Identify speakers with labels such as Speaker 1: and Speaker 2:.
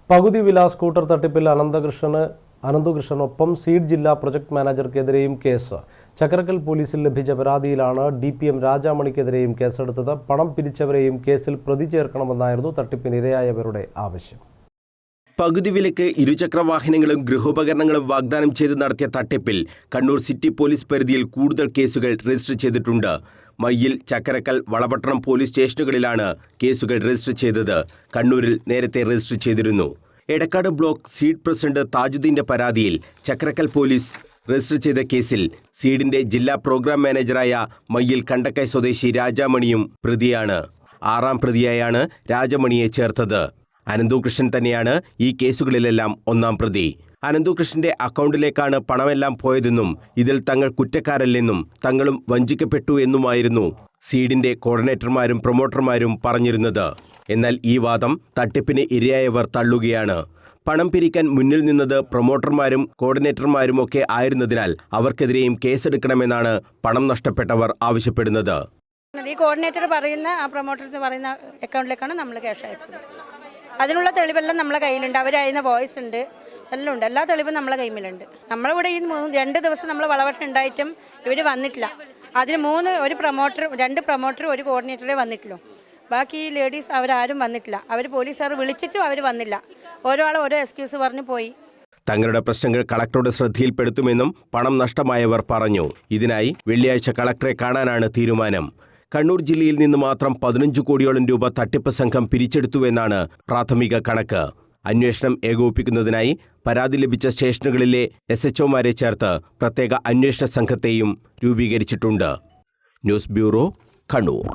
Speaker 1: പകുതി വില സ്കൂട്ടർ തട്ടിപ്പിൽ അനന്തകൃഷ്ണനൊപ്പം സീഡ് ജില്ലാ പ്രൊജക്ട് മാനേജർക്കെതിരെയും കേസ്. ചക്കരക്കൽ പോലീസിൽ ലഭിച്ച പരാതിയിലാണ് DPM രാജാമണിക്കെതിരെയും കേസെടുത്തത്. പണം പിരിച്ചവരെയും കേസിൽ പ്രതി ചേർക്കണമെന്നായിരുന്നു തട്ടിപ്പിനിരയായവരുടെ ആവശ്യം.
Speaker 2: പകുതി വിലയ്ക്ക് ഇരുചക്രവാഹനങ്ങളും ഗൃഹോപകരണങ്ങളും വാഗ്ദാനം ചെയ്ത് നടത്തിയ തട്ടിപ്പിൽ കണ്ണൂർ സിറ്റി പോലീസ് പരിധിയിൽ കൂടുതൽ കേസുകൾ രജിസ്റ്റർ ചെയ്തിട്ടുണ്ട്. മയ്യിൽ, ചക്കരക്കൽ, വളപട്ടണം പോലീസ് സ്റ്റേഷനുകളിലാണ് കേസുകൾ രജിസ്റ്റർ ചെയ്തത്. കണ്ണൂരിൽ നേരത്തെ രജിസ്റ്റർ ചെയ്തിരുന്നു. എടക്കാട് ബ്ലോക്ക് സീഡ് പ്രസിഡന്റ് താജുദ്ദീന്റെ പരാതിയിൽ ചക്കരക്കൽ പോലീസ് രജിസ്റ്റർ ചെയ്ത കേസിൽ സീഡിന്റെ ജില്ലാ പ്രോഗ്രാം മാനേജറായ മയ്യിൽ കണ്ടക്കൈ സ്വദേശി രാജാമണിയും പ്രതിയാണ്. 6ാം പ്രതിയായാണ് രാജമണിയെ ചേർത്തത്. അനന്തകൃഷ്ണൻ തന്നെയാണ് ഈ കേസുകളിലെല്ലാം 1ാം പ്രതി. അനന്തകൃഷ്ണന്റെ അക്കൗണ്ടിലേക്കാണ് പണമെല്ലാം പോയതെന്നും ഇതിൽ തങ്ങൾ കുറ്റക്കാരല്ലെന്നും തങ്ങളും വഞ്ചിക്കപ്പെട്ടു എന്നുമായിരുന്നു സീഡിന്റെ കോർഡിനേറ്റർമാരും പ്രൊമോട്ടർമാരും പറഞ്ഞിരുന്നത്. എന്നാൽ ഈ വാദം തട്ടിപ്പിന് ഇരയായവർ തള്ളുകയാണ്. പണം പിരിക്കാൻ മുന്നിൽ നിന്നത് പ്രൊമോട്ടർമാരും കോർഡിനേറ്റർമാരുമൊക്കെ ആയിരുന്നതിനാൽ അവർക്കെതിരെയും കേസെടുക്കണമെന്നാണ് പണം നഷ്ടപ്പെട്ടവർ ആവശ്യപ്പെടുന്നത്.
Speaker 3: ഈ കോർഡിനേറ്റർ പറയുന്ന ആ പ്രൊമോട്ടർ പറയുന്ന അക്കൗണ്ടിലേക്കാണ് നമ്മൾ ക്യാഷ് അയച്ചത്. അതിനുള്ള തെളിവെല്ലാം നമ്മളെ കയ്യിലുണ്ട്. അവരയക്കുന്ന വോയിസ് ഉണ്ട്, എല്ലാം ഉണ്ട്. എല്ലാ തെളിവും നമ്മളെ കൈമിലുണ്ട്. നമ്മളിവിടെ ഈ 2 ദിവസം നമ്മൾ വളവട്ടം ഉണ്ടായിട്ടും ഇവർ വന്നിട്ടില്ല. അതിന് 2 പ്രൊമോട്ടർ 1 കോർഡിനേറ്ററെ വന്നിട്ടുള്ളൂ. ബാക്കി ഈ ലേഡീസ് അവരാരും വന്നിട്ടില്ല. അവർ പോലീസുകാർ വിളിച്ചിട്ടും അവർ വന്നില്ല. ഓരോ എക്സ്ക്യൂസ് പറഞ്ഞു പോയി.
Speaker 2: തങ്ങളുടെ പ്രശ്നങ്ങൾ കളക്ടറുടെ ശ്രദ്ധയിൽപ്പെടുത്തുമെന്നും പണം നഷ്ടമായവർ പറഞ്ഞു. ഇതിനായി വെള്ളിയാഴ്ച കളക്ടറെ കാണാനാണ് തീരുമാനം. കണ്ണൂർ ജില്ലയിൽ നിന്ന് മാത്രം 15 കോടിയോളം രൂപ തട്ടിപ്പ് സംഘം പിരിച്ചെടുത്തുവെന്നാണ് പ്രാഥമിക കണക്ക്. അന്വേഷണം ഏകോപിപ്പിക്കുന്നതിനായി പരാതി ലഭിച്ച സ്റ്റേഷനുകളിലെ SHOമാരെ ചേർത്ത് പ്രത്യേക അന്വേഷണ സംഘത്തെയും രൂപീകരിച്ചിട്ടുണ്ട്. News bureau, Kannur.